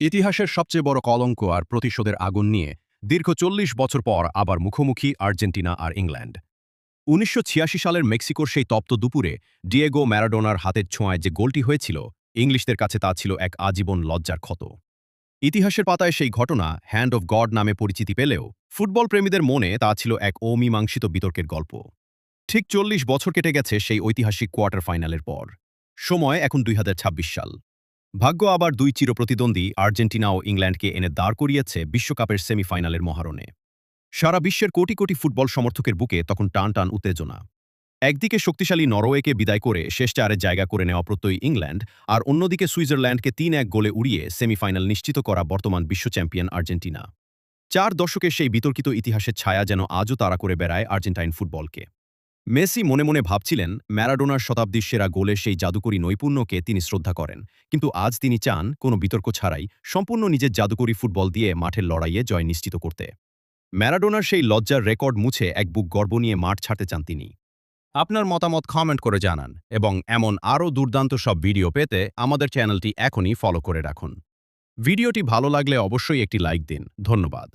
ইতিহাসের সবচেয়ে বড় কলঙ্ক আর প্রতিশোধের আগুন নিয়ে দীর্ঘ ৪০ বছর পর আবার মুখোমুখি আর্জেন্টিনা আর ইংল্যান্ড। ১৯৮৬ সালের মেক্সিকোর সেই তপ্ত দুপুরে ডিয়েগো ম্যারাডোনার হাতের ছোঁয়ায় যে গোলটি হয়েছিল, ইংলিশদের কাছে তা ছিল এক আজীবন লজ্জার ক্ষত। ইতিহাসের পাতায় সেই ঘটনা হ্যান্ড অফ গড নামে পরিচিতি পেলেও ফুটবল প্রেমীদের মনে তা ছিল এক অমীমাংসিত বিতর্কের গল্প। ঠিক ৪০ বছর কেটে গেছে সেই ঐতিহাসিক কোয়ার্টার ফাইনালের পর। সময় এখন ২০২৬ সাল। ভাগ্য আবার দুই চিরপ্রতিদ্বন্দ্বী আর্জেন্টিনা ও ইংল্যান্ডকে এনে দাঁড় করিয়েছে বিশ্বকাপের সেমিফাইনালের মহারণে। সারা বিশ্বের কোটি কোটি ফুটবল সমর্থকের বুকে তখন টান টান উত্তেজনা। একদিকে শক্তিশালী নরওয়েকে বিদায় করে শেষ চারের জায়গা করে নেওয়া প্রত্যয়ী ইংল্যান্ড, আর অন্যদিকে সুইজারল্যান্ডকে ৩-১ গোলে উড়িয়ে সেমিফাইনাল নিশ্চিত করা বর্তমান বিশ্ব চ্যাম্পিয়ন আর্জেন্টিনা। ৪ দশকের সেই বিতর্কিত ইতিহাসের ছায়া যেন আজও তাড়া করে বেড়ায় আর্জেন্টাইন ফুটবলকে। মেসি মনে মনে ভাবছিলেন ম্যারাডোনার শতাব্দীর সেরা গোলের সেই জাদুকরী নৈপুণ্যকে তিনি শ্রদ্ধা করেন, কিন্তু আজ তিনি চান কোনো বিতর্ক ছাড়াই সম্পূর্ণ নিজের জাদুকরী ফুটবল দিয়ে মাঠের লড়াইয়ে জয় নিশ্চিত করতে। ম্যারাডোনার সেই লজ্জার রেকর্ড মুছে এক বুক গর্ব নিয়ে মাঠ ছাড়তে চান তিনি। আপনার মতামত কমেন্ট করে জানান এবং এমন আরও দুর্দান্ত সব ভিডিও পেতে আমাদের চ্যানেলটি এখনই ফলো করে রাখুন। ভিডিওটি ভালো লাগলে অবশ্যই একটি লাইক দিন। ধন্যবাদ।